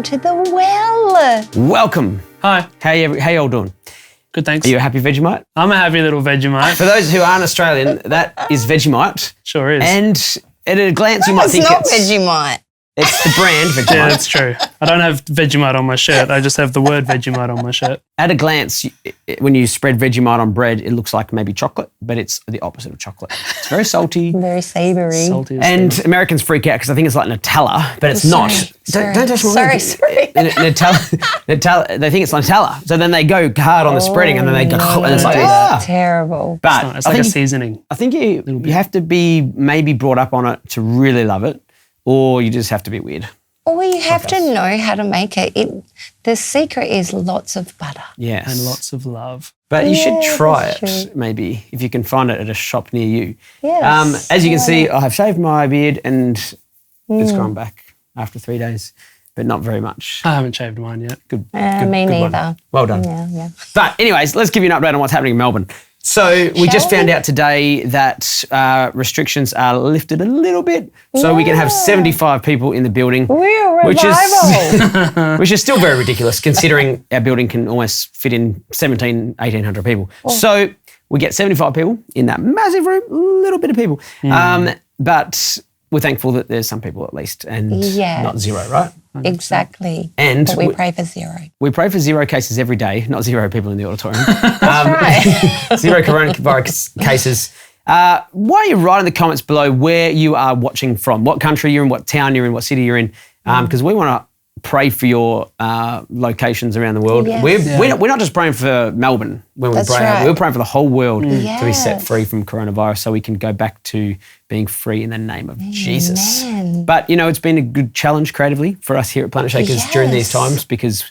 welcome to The Well. Welcome. Hi. How you all doing? Good, thanks. Are you a happy Vegemite? I'm a happy little Vegemite. For those who aren't Australian, that is Vegemite. Sure is. And at a glance, you might think It's not Vegemite. It's the brand Vegemite. Yeah, that's true. I don't have Vegemite on my shirt. I just have the word Vegemite on my shirt. At a glance, when you spread Vegemite on bread, it looks like maybe chocolate, but it's the opposite of chocolate. It's very salty. Very savoury. Salty as And steam. Americans freak out because I think it's like Nutella, but it's not. Sorry. Don't touch my word. Sorry. Nutella, they think it's Nutella. So then they go hard on the spreading and then they go, and it's like, Terrible. But It's like a seasoning. I think you have to be maybe brought up on it to really love it, or you just have to be weird. Or you have to know how to make it. The secret is lots of butter. Yes. And lots of love. But you should Yeah, try that's it, maybe, if you can find it at a shop near you. Yes. As you can see, I have shaved my beard and it's grown back after 3 days, but not very much. I haven't shaved mine yet. Good. Me good one. neither. Well done. Yeah. But anyways, let's give you an update on what's happening in Melbourne. So we just found out today that restrictions are lifted a little bit, so we can have 75 people in the building, We're a which revival. which is still very ridiculous considering our building can almost fit in 1,800 people. So we get 75 people in that massive room, a little bit of people. But we're thankful that there's some people at least and Yes. not zero, right? Exactly. And but we pray for zero. We pray for 0 cases every day, not 0 people in the auditorium. Right. 0 coronavirus cases. Why don't you write in the comments below where you are watching from, what country you're in, what town you're in, what city you're in, because we want to pray for your locations around the world. Yes. We're not just praying for Melbourne when we That's pray. right. We're praying for the whole world to be set Yes. free from coronavirus so we can go back to being free in the name of Jesus. But, it's been a good challenge creatively for us here at Planet Shakers during these Yes. times because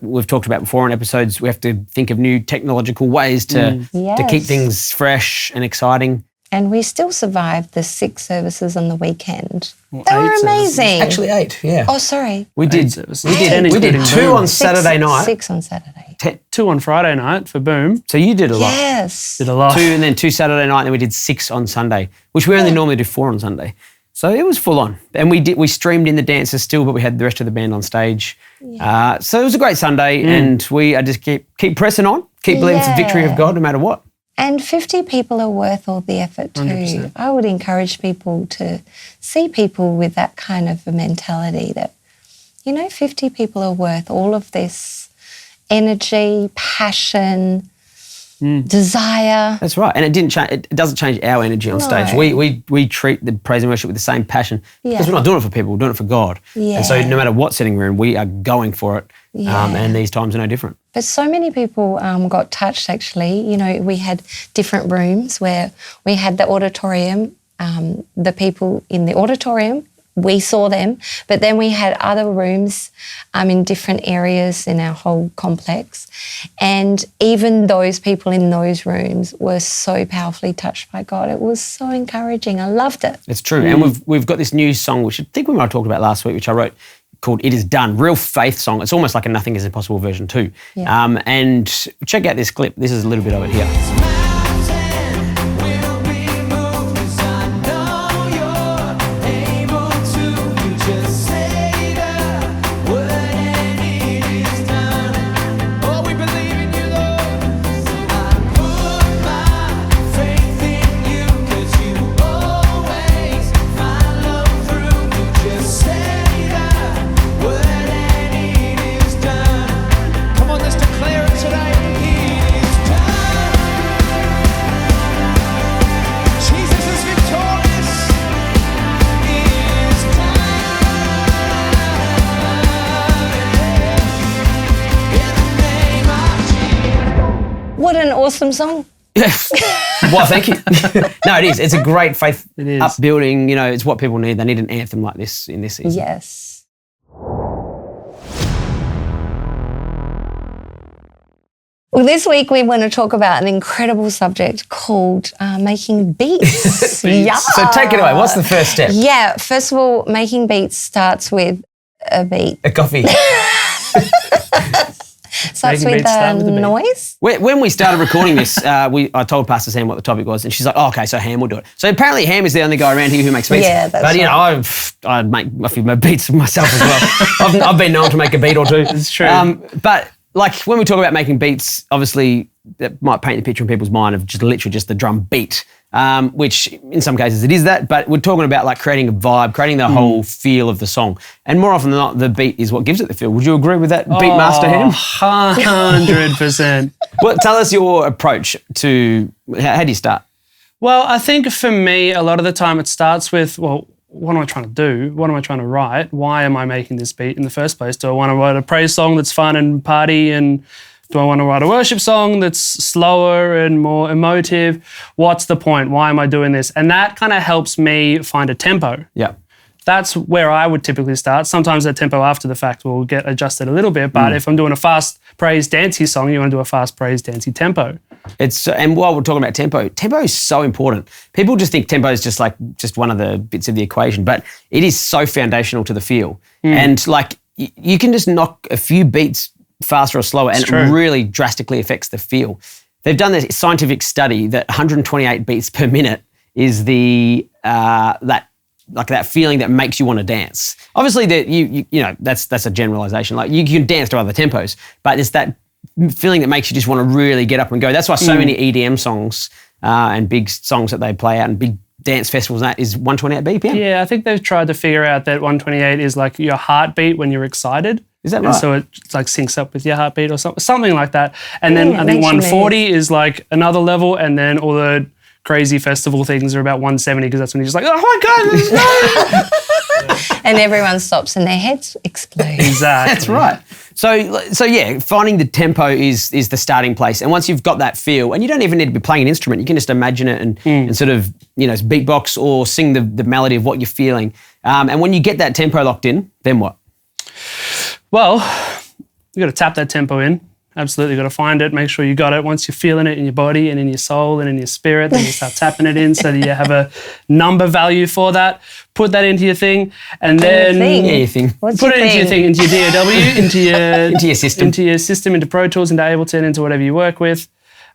we've talked about before in episodes, we have to think of new technological ways to keep Yes. things fresh and exciting. And we still survived the 6 services on the weekend. Well, They were 8 services. amazing. Actually 8, yeah. Oh, sorry. We did services. we did 10 we did including 2 Boom. on Saturday night. 6 on Saturday. 2 on Friday night for Boom. So you did a lot. Yes. Did a lot. 2 and then 2 Saturday night, and then we did 6 on Sunday, which we only normally do 4 on Sunday. So it was full on. And we streamed in the dancers still, but we had the rest of the band on stage. So it was a great Sunday and we just keep pressing on, keep believing for the victory of God no matter what. And 50 people are worth all the effort too. 100%. I would encourage people to see people with that kind of a mentality that, 50 people are worth all of this energy, passion, desire. That's right. And it doesn't change our energy on stage. We treat the praise and worship with the same passion because we're not doing it for people, we're doing it for God. And so no matter what setting we're in, we are going for it. And these times are no different. But so many people got touched actually. We had different rooms where we had the auditorium, the people in the auditorium, we saw them, but then we had other rooms in different areas in our whole complex. And even those people in those rooms were so powerfully touched by God. It was so encouraging. I loved it. It's true. And we've got this new song, which I think we might have talked about last week, which I wrote, called It Is Done. Real faith song. It's almost like a Nothing Is Impossible version too. And check out this clip. This is a little bit of it here. What an awesome song. Yes. Well, thank you. No, it is. It's a great faith is. upbuilding. It's what people need. They need an anthem like this in this season. Yes. Well, this week we want to talk about an incredible subject called making beats. Yeah. So take it away. What's the first step? Yeah, first of all, making beats starts with a beat. A coffee. Starts Making with beats start with a beat. noise. When we started recording this, I told Pastor Sam what the topic was, and she's like, "Oh, okay, so Ham will do it." So apparently, Ham is the only guy around here who makes beats. Yeah, that's but you know, I make a few beats myself as well. I've been known to make a beat or two. It's true. But like when we talk about making beats, obviously that might paint the picture in people's mind of just literally just the drum beat. Which in some cases it is that, but we're talking about like creating a vibe, creating the whole feel of the song. And more often than not, the beat is what gives it the feel. Would you agree with that, Beatmaster Ham? 100%. Well, tell us your approach to, how do you start? Well, I think for me, a lot of the time it starts with, well, what am I trying to do? What am I trying to write? Why am I making this beat in the first place? Do I want to write a praise song that's fun and party, and do I want to write a worship song that's slower and more emotive? What's the point? Why am I doing this? And that kind of helps me find a tempo. Yeah. That's where I would typically start. Sometimes that tempo after the fact will get adjusted a little bit, but if I'm doing a fast praise dancey song, you want to do a fast praise dancey tempo. And while we're talking about tempo is so important. People just think tempo is just one of the bits of the equation, but it is so foundational to the feel. And like you can just knock a few beats faster or slower, and it really drastically affects the feel. They've done this scientific study that 128 beats per minute is the that feeling that makes you want to dance. Obviously, that you know that's a generalization. Like you can dance to other tempos, but it's that feeling that makes you just want to really get up and go. That's why so many EDM songs and big songs that they play out and big dance festivals and that is 128 BPM. Yeah, I think they've tried to figure out that 128 is like your heartbeat when you're excited. Is that and right? so it like syncs up with your heartbeat or something like that. And then I think 140 is like another level, and then all the crazy festival things are about 170 because that's when you're just like, oh my God, this is great. And everyone stops and their heads explode. Exactly. That's right. So yeah, finding the tempo is the starting place. And once you've got that feel, and you don't even need to be playing an instrument, you can just imagine it and sort of, beatbox or sing the melody of what you're feeling. And when you get that tempo locked in, then what? Well, you got to tap that tempo in. Absolutely, got to find it, make sure you got it. Once you're feeling it in your body and in your soul and in your spirit, then you start tapping it in so that you have a number value for that. Put that into your thing, and then your thing. Put it into your thing, into your DAW, into your system, into Pro Tools, into Ableton, into whatever you work with.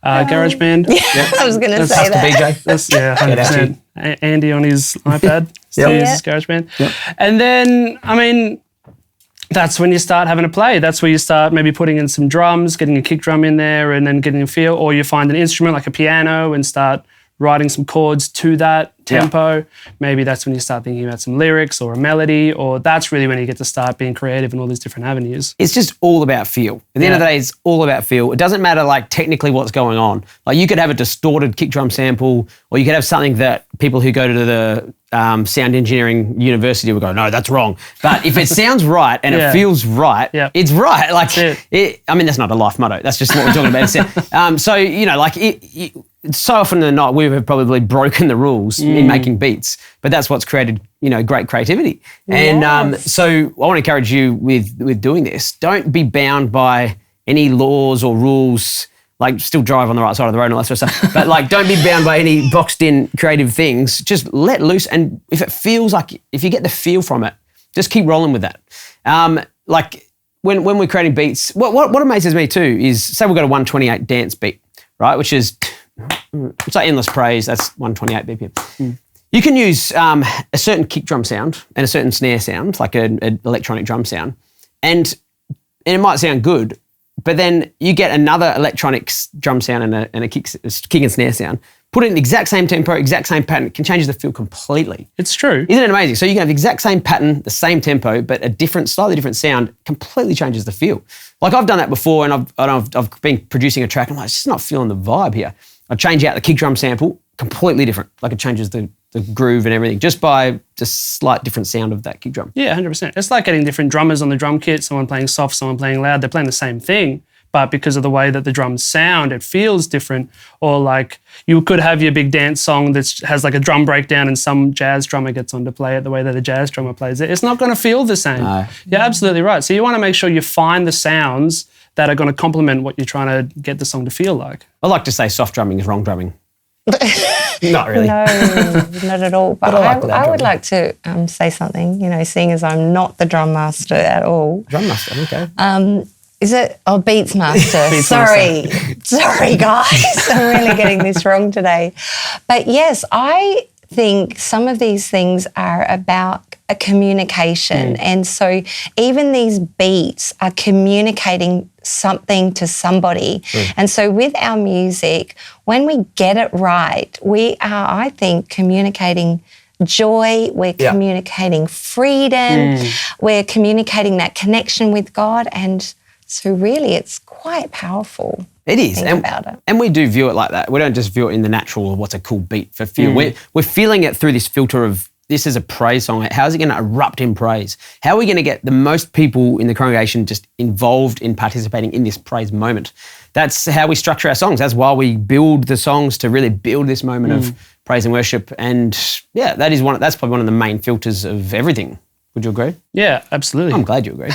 GarageBand. Yeah, I was going to say that. BJ. That's, 100%. Andy on his iPad still uses GarageBand. Yep. And then, that's when you start having to play. That's where you start maybe putting in some drums, getting a kick drum in there and then getting a feel, or you find an instrument like a piano and start writing some chords to that tempo. Yeah. Maybe that's when you start thinking about some lyrics or a melody, or that's really when you get to start being creative in all these different avenues. It's just all about feel. At the end of the day, it's all about feel. It doesn't matter like technically what's going on. Like you could have a distorted kick drum sample, or you could have something that people who go to the sound engineering university will go, no, that's wrong. But if it sounds right and it feels right, it's right. Like that's not a life motto. That's just what we're talking about. So often than not, we've probably broken the rules in making beats, but that's what's created, great creativity. Yes. And so I want to encourage you with doing this. Don't be bound by any laws or rules. Like still drive on the right side of the road and all that sort of stuff. But like, don't be bound by any boxed in creative things. Just let loose. And if it feels like, if you get the feel from it, just keep rolling with that. Like when we're creating beats, what amazes me too is, say we've got a 128 dance beat, right? Which is, it's like Endless Praise, that's 128 BPM. You can use a certain kick drum sound and a certain snare sound, like an electronic drum sound. And it might sound good, but then you get another electronic drum sound and a kick and snare sound. Put it in the exact same tempo, exact same pattern, it can change the feel completely. It's true. Isn't it amazing? So you can have the exact same pattern, the same tempo, but a slightly different sound completely changes the feel. Like I've done that before, and I've been producing a track, and I'm like, it's just not feeling the vibe here. I change out the kick drum sample, completely different. Like it changes the groove and everything just by the slight different sound of that kick drum. Yeah, 100%. It's like getting different drummers on the drum kit, someone playing soft, someone playing loud. They're playing the same thing, but because of the way that the drums sound, it feels different. Or like you could have your big dance song that has like a drum breakdown and some jazz drummer gets on to play it the way that a jazz drummer plays it. It's not going to feel the same. No. You're absolutely right. So you want to make sure you find the sounds that are going to complement what you're trying to get the song to feel like. I like to say soft drumming is wrong drumming. Not really. No, not at all. But I would like to say something, seeing as I'm not the drum master at all. Drum master, okay. Is it? Oh, Beats Master. Beats Sorry. Sorry, guys. I'm really getting this wrong today. But yes, I think some of these things are about a communication. And so even these beats are communicating something to somebody. And so with our music, when we get it right, we are, I think, communicating joy, we're communicating freedom, we're communicating that connection with God. And so really it's quite powerful. It is. Think about it. And we do view it like that. We don't just view it in the natural or what's a cool beat for feel. We're feeling it through this filter of this is a praise song. How is it going to erupt in praise? How are we going to get the most people in the congregation just involved in participating in this praise moment? That's how we structure our songs. That's why we build the songs, to really build this moment of praise and worship. And yeah, that's probably one of the main filters of everything. Would you agree? Yeah, absolutely. I'm glad you agree.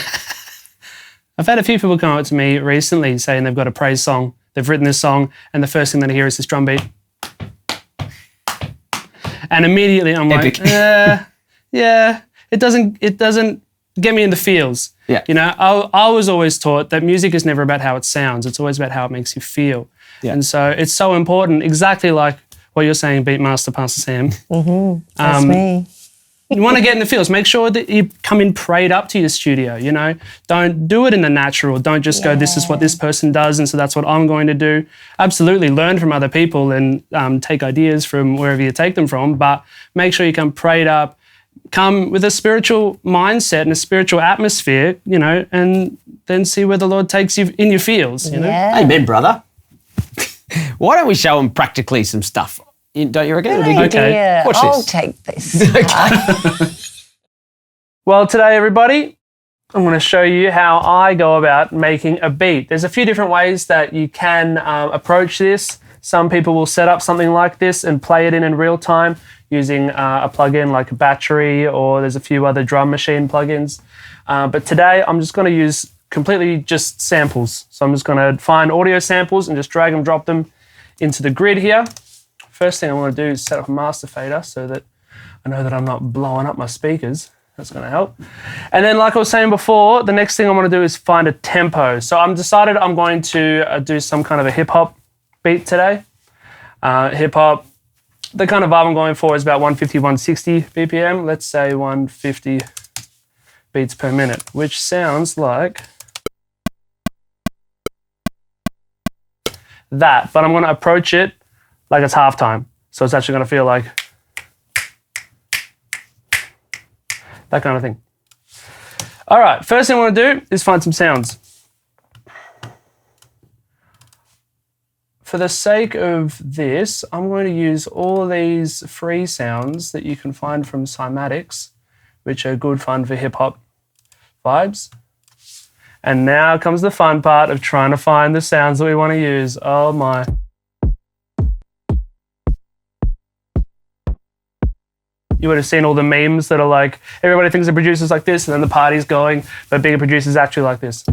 I've had a few people come up to me recently saying they've got a praise song, they've written this song, and the first thing that I hear is this drum beat. And immediately I'm Epic. like, yeah, it doesn't get me in the feels. Yeah. You know, I was always taught that music is never about how it sounds, it's always about how it makes you feel. Yeah. And so it's so important, exactly like what you're saying, Beatmaster, Pastor Sam. That's me. You want to get in the feels. Make sure that you come in prayed up to your studio, you know. Don't do it in the natural. Don't just go, this is what this person does, and so that's what I'm going to do. Absolutely learn from other people and take ideas from wherever you take them from, but make sure you come prayed up, come with a spiritual mindset and a spiritual atmosphere, you know, and then see where the Lord takes you in your feels, you know. Yeah. Amen, brother. Why don't we show them practically some stuff? Don't you reckon? Good idea. Watch I'll this. take this. Well, today, everybody, I'm going to show you how I go about making a beat. There's a few different ways that you can approach this. Some people will set up something like this and play it in real time using a plugin like a battery, or there's a few other drum machine plugins. But today, I'm just going to use completely just samples. So I'm just going to find audio samples and just drag and drop them into the grid here. First thing I want to do is set up a master fader so that I know that I'm not blowing up my speakers. That's going to help. And then, like I was saying before, the next thing I want to do is find a tempo. So I'm decided I'm going to do some kind of a hip hop beat today. Hip hop, the kind of vibe I'm going for is about 150, 160 BPM. Let's say 150 beats per minute, which sounds like that. But I'm going to approach it like it's halftime. So it's actually going to feel like that kind of thing. All right, first thing I want to do is find some sounds. For the sake of this, I'm going to use all these free sounds that you can find from Cymatics, which are good fun for hip hop vibes. And now comes the fun part of trying to find the sounds that we want to use. Oh my. You would have seen all the memes that are like, everybody thinks the producer's like this and then the party's going, but being a producer's actually like this.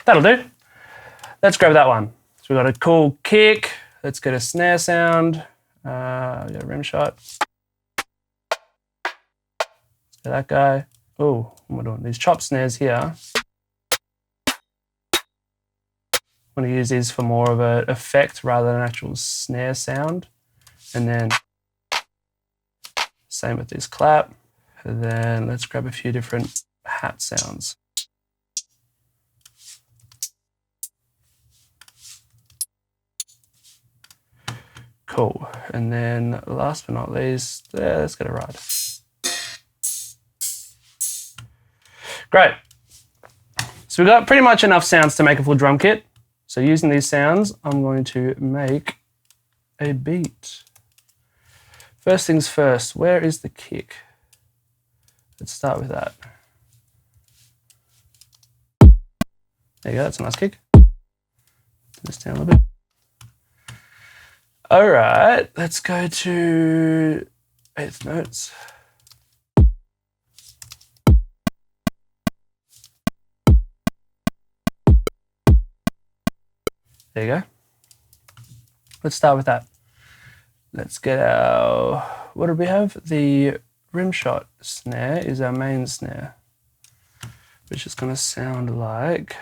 That'll do. Let's grab that one. So we've got a cool kick. Let's get a snare sound. We got a rim shot. Let's get that guy. Oh, what am I doing? These chop snares here. I'm going to use these for more of an effect rather than an actual snare sound. And then same with this clap. And then let's grab a few different hat sounds. Cool. And then last but not least, let's get a ride. Great. So we've got pretty much enough sounds to make a full drum kit. So using these sounds, I'm going to make a beat. First things first, where is the kick? Let's start with that. There you go, that's a nice kick. Turn this down a little bit. All right, let's go to eighth notes. There you go. Let's start with that. Let's get our, what do we have? The rim shot snare is our main snare. which is going to sound like,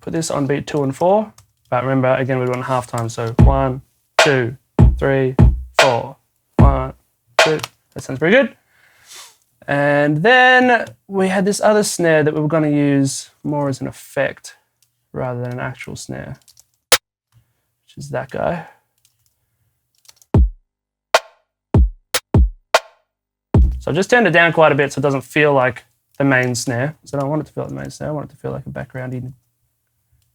put this on beat 2 and 4, but remember, again, we're doing half time, so 1, 2, 3, 4, 1, 2. That sounds pretty good. And then we had this other snare that we were going to use more as an effect rather than an actual snare, which is that guy. So I've just turned it down quite a bit so it doesn't feel like the main snare. So I don't want it to feel like the main snare. I want it to feel like a background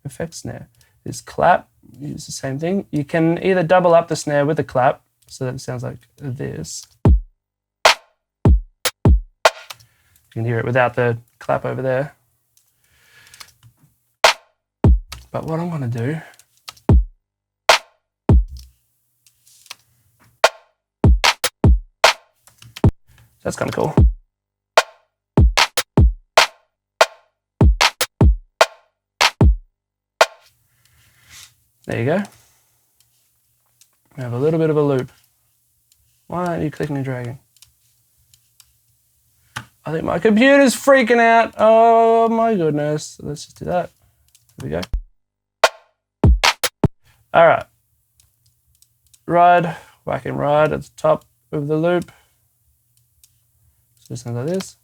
effect snare. This clap, use the same thing. You can either double up the snare with the clap so that it sounds like this. You can hear it without the clap over there. But what I'm going to do, that's kind of cool. There you go. We have a little bit of a loop. Why aren't you clicking and dragging? I think my computer's freaking out. Oh my goodness. Let's just do that. There we go. All right. Ride, whack and ride at the top of the loop. So it sounds like this.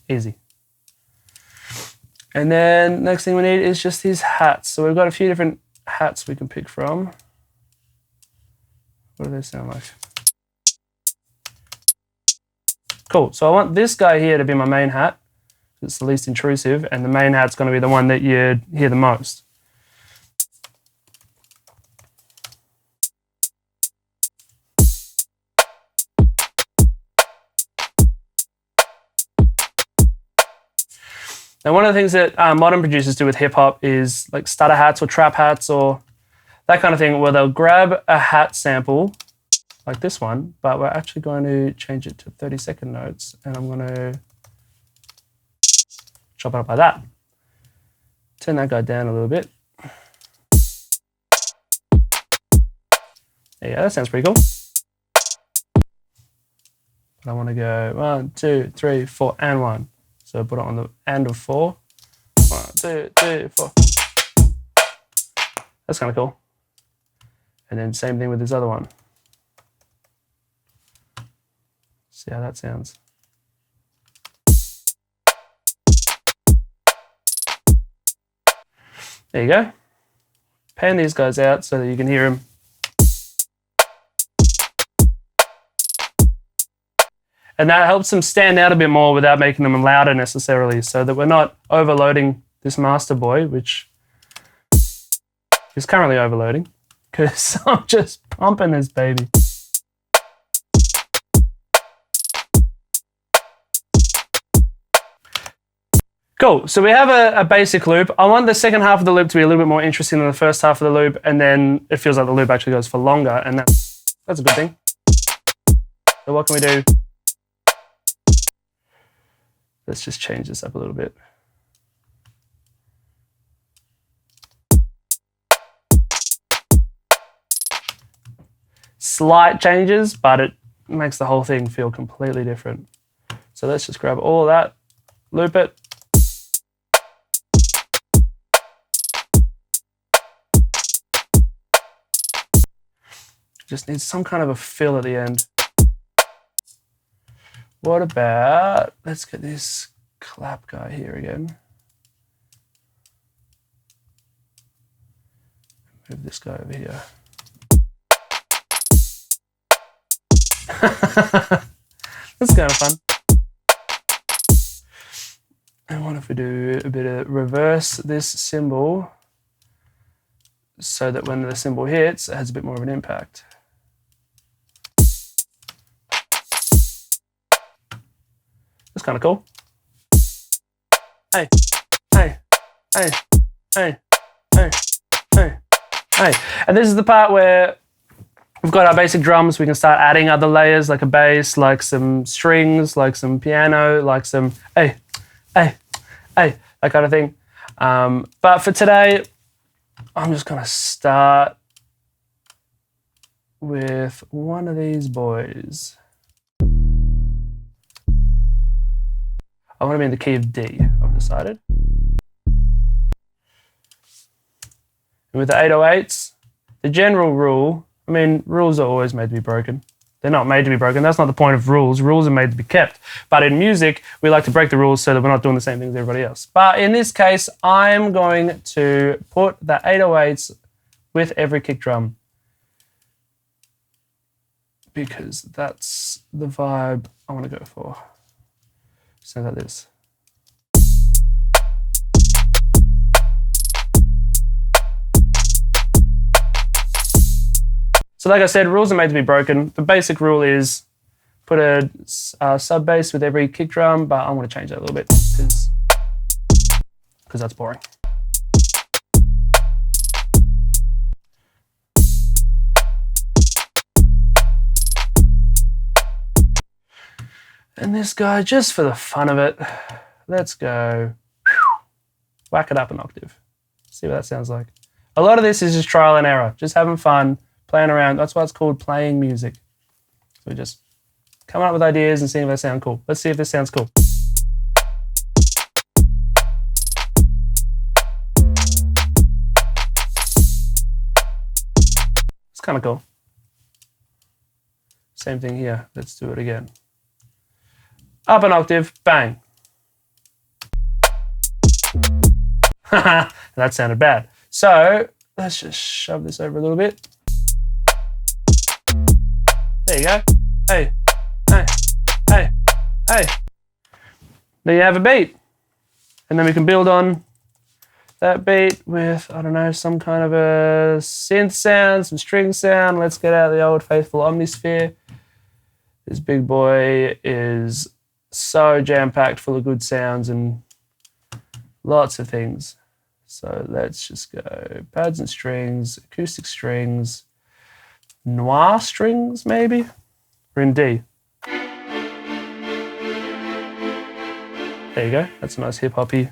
Easy. And then next thing we need is just these hats. So we've got a few different hats we can pick from. What do they sound like? Cool. So I want this guy here to be my main hat. It's the least intrusive, and the main hat's going to be the one that you hear the most. Now, one of the things that modern producers do with hip hop is like stutter hats or trap hats or that kind of thing, where they'll grab a hat sample like this one, but we're actually going to change it to 30-second notes, and I'm going to chop it up like that. Turn that guy down a little bit. Yeah, that sounds pretty cool. But I want to go 1, 2, 3, 4, and 1. So put it on the end of 4. 1, 2, 3, 4. That's kind of cool. And then same thing with this other one. See how that sounds. There you go. Pan these guys out so that you can hear them. And that helps them stand out a bit more without making them louder necessarily, so that we're not overloading this master boy, which is currently overloading because I'm just pumping this baby. Cool, so we have a basic loop. I want the second half of the loop to be a little bit more interesting than the first half of the loop, and then it feels like the loop actually goes for longer, and that's a good thing. So what can we do? Let's just change this up a little bit. Slight changes, but it makes the whole thing feel completely different. So let's just grab all of that, loop it. Just needs some kind of a fill at the end. What about, let's get this clap guy here again. Move this guy over here. That's kind of fun. And what if we do a bit of reverse this cymbal so that when the cymbal hits, it has a bit more of an impact. That's kind of cool. Hey, hey, hey, hey, hey, hey, hey. And this is the part where we've got our basic drums. We can start adding other layers like a bass, like some strings, like some piano, like some hey, hey, hey, that kind of thing. But for today, I'm just going to start with one of these boys. I want to be in the key of D, I've decided. And with the 808s, the general rule, I mean, rules are always made to be broken. They're not made to be broken. That's not the point of rules. Rules are made to be kept. But in music, we like to break the rules so that we're not doing the same thing as everybody else. But in this case, I'm going to put the 808s with every kick drum because that's the vibe I want to go for. Sounds like this. So like I said, rules are made to be broken. The basic rule is put a sub bass with every kick drum, but I'm going to change that a little bit because that's boring. And this guy, just for the fun of it, let's go whack it up an octave. See what that sounds like. A lot of this is just trial and error, just having fun. Playing around. That's why it's called playing music. So we just come up with ideas and see if they sound cool. Let's see if this sounds cool. It's kind of cool. Same thing here. Let's do it again. Up an octave, bang. That sounded bad. So let's just shove this over a little bit. There you go. Hey, hey, hey, hey. There you have a beat. And then we can build on that beat with, I don't know, some kind of a synth sound, some string sound. Let's get out the old faithful Omnisphere. This big boy is so jam-packed full of good sounds and lots of things. So let's just go pads and strings, acoustic strings, noir strings, maybe? We're in D. There you go. That's a nice hip-hoppy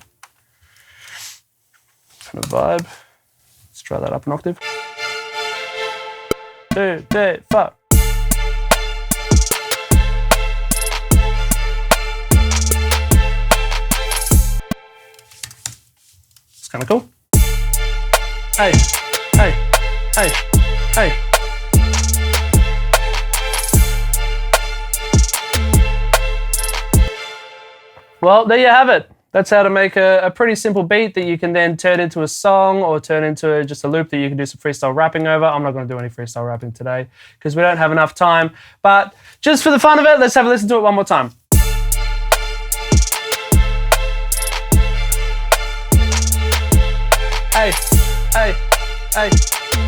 kind of vibe. Let's try that up an octave. 2, 3, 4. It's kind of cool. Hey, hey, hey, hey. Well, there you have it. That's how to make a pretty simple beat that you can then turn into a song or turn into just a loop that you can do some freestyle rapping over. I'm not going to do any freestyle rapping today because we don't have enough time. But just for the fun of it, let's have a listen to it one more time. Hey, hey, hey,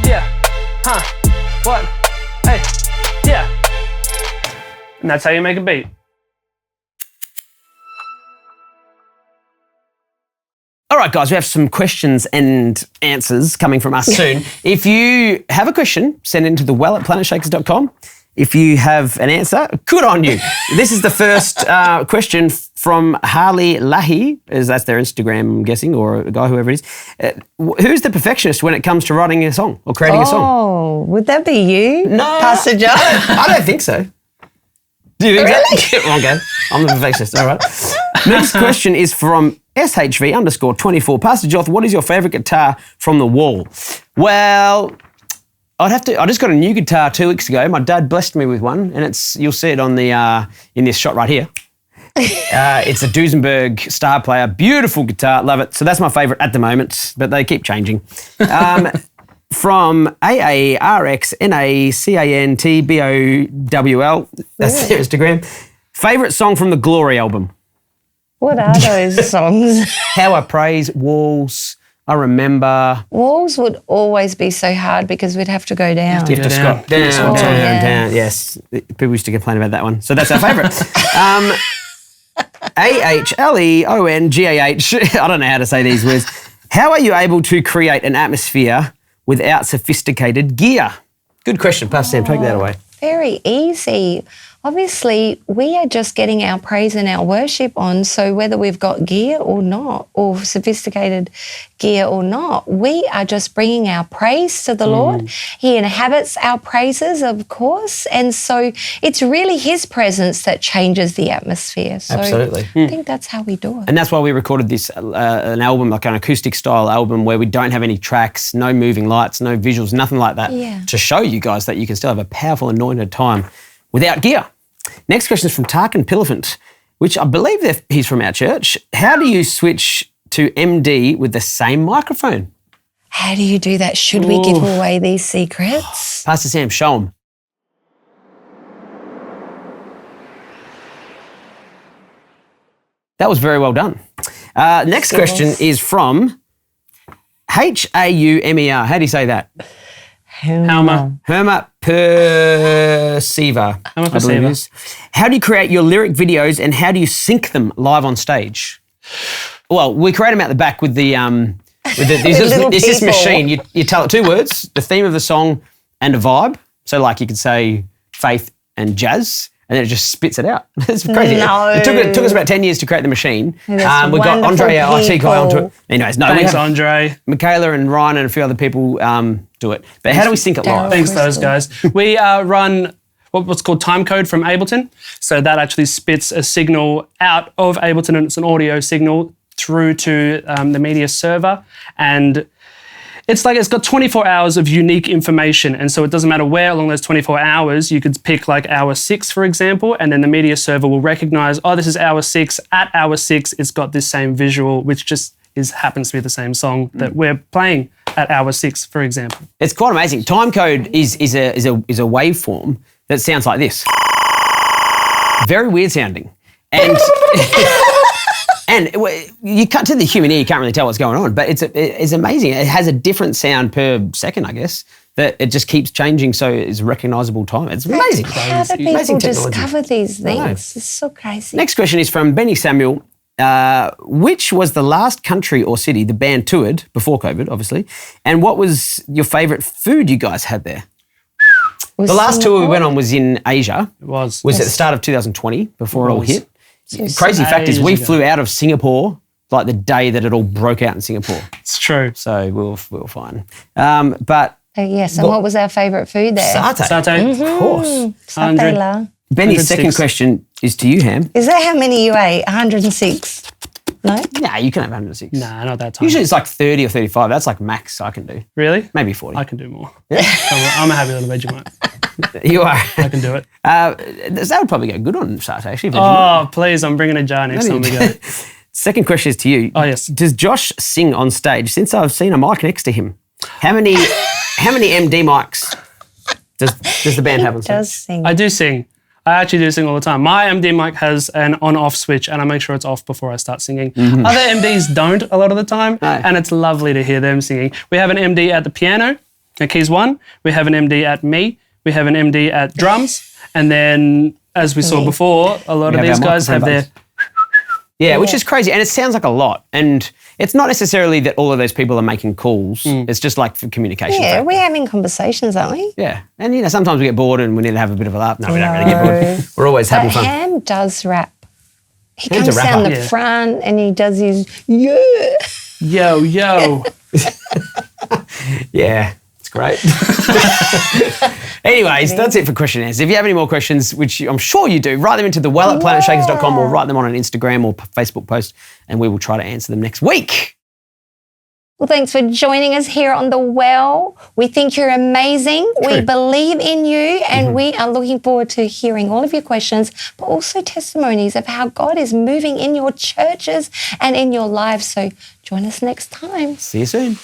yeah, huh, what, hey, yeah. And that's how you make a beat. All right, guys, we have some questions and answers coming from us soon. If you have a question, send it into thewell@planetshakers.com. If you have an answer, good on you. This is the first question from Harley Lahi, as that's their Instagram, I'm guessing, or a guy, whoever it is. Who's the perfectionist when it comes to writing a song or creating a song? Oh, would that be you? No. Pastor Joth? I don't think so. Do you think so? Okay, I'm the perfectionist. All right. Next question is from SHV_24. Pastor Joth, what is your favourite guitar from the wall? Well, I just got a new guitar 2 weeks ago. My dad blessed me with one, and you'll see it on the in this shot right here. It's a Duesenberg Star Player, beautiful guitar, love it. So that's my favourite at the moment, but they keep changing. From AARXNACANTBOWL, that's their Instagram. Favourite song from the Glory album? What are those songs? How I Praise, Walls, I Remember. Walls would always be so hard because we'd have to go down. You have to scroll down. Yes, people used to complain about that one. So that's our favourite. AHLEONGAH. I don't know how to say these words. How are you able to create an atmosphere without sophisticated gear? Good question. Pastor Sam, take that away. Very easy. obviously we are just getting our praise and our worship on. So whether we've got gear or not, or sophisticated gear or not, we are just bringing our praise to the Lord. He inhabits our praises, of course. And so it's really his presence that changes the atmosphere. So Absolutely. I think that's how we do it. And that's why we recorded this, an album, like an acoustic style album where we don't have any tracks, no moving lights, no visuals, nothing like that, to show you guys that you can still have a powerful anointed time without gear. Next question is from Tarkin Pillifant, which I believe that he's from our church. How do you switch to MD with the same microphone? How do you do that? Should we give away these secrets? Pastor Sam, show them. That was very well done. Next question is from Haumer. How do you say that? Haumer. Herma Perceiver. Herma I believe it is. How do you create your lyric videos and how do you sync them live on stage? Well, we create them out the back with the there's this machine. You tell it 2 words, the theme of the song and a vibe. So like you could say faith and jazz, and then it just spits it out. It's crazy. No. It took us about 10 years to create the machine. We've got Andre, our IT guy, onto it. Anyways, no, Thanks, Andre. Michaela and Ryan and a few other people do it. But how do we sync it live? Thanks, those guys. We run what's called time code from Ableton. So that actually spits a signal out of Ableton, and it's an audio signal through to the media server. And it's got 24 hours of unique information. And so it doesn't matter where along those 24 hours, you could pick like hour 6, for example, and then the media server will recognize, oh, this is hour 6. At hour 6, it's got this same visual, which just happens to be the same song that we're playing at hour 6, for example. It's quite amazing. Timecode is a waveform that sounds like this. Very weird sounding. And and you cut to the human ear, you can't really tell what's going on, but it's amazing. It has a different sound per second, I guess, that it just keeps changing, so it's recognisable time. It's amazing. How do people discover these things? It's so crazy. Next question is from Benny Samuel. Which was the last country or city the band toured, before COVID, obviously, and what was your favourite food you guys had there? The last tour we went on was in Asia. It was at the start of 2020, before it all hit. Crazy fact is we flew out of Singapore like the day that it all broke out in Singapore. It's true. So we were fine. But yes, and what was our favourite food there? Satay. Satay. Of course. Satay la. Benny's second question is to you, Ham. Is that how many you ate? 106? No? Nah, you can have 106. Nah, not that time. Usually it's like 30 or 35. That's like max I can do. Really? Maybe 40. I can do more. Yeah. I'm a happy little Vegemite. You are. I can do it. That would probably go good on Satay, actually. Oh, please, I'm bringing a jar next time we go. Second question is to you. Oh, yes. Does Josh sing on stage? Since I've seen a mic next to him, how many MD mics does the band have on stage? Does sing. I do sing. I actually do sing all the time. My MD mic has an on-off switch, and I make sure it's off before I start singing. Other MDs don't a lot of the time, and it's lovely to hear them singing. We have an MD at the piano, at keys 1. We have an MD at me. We have an MD at drums. And then, as we saw before, a lot of these guys have their... Yeah, which is crazy. And it sounds like a lot. And it's not necessarily that all of those people are making calls. It's just like for communication. Yeah, factor. we're having conversations, aren't we? Yeah. And, sometimes we get bored and we need to have a bit of a laugh. No, we don't really get bored. We're always having fun. Ham does rap. He Ham's comes a down rapper. the front and he does his, yeah. Yo, yo. Yeah. Great. Anyways, that's it for question and answers. If you have any more questions, which I'm sure you do, write them into thewell@planetshakers.com or write them on an Instagram or Facebook post, and we will try to answer them next week. Well, thanks for joining us here on The Well. We think you're amazing. We believe in you, and we are looking forward to hearing all of your questions, but also testimonies of how God is moving in your churches and in your lives. So join us next time. See you soon.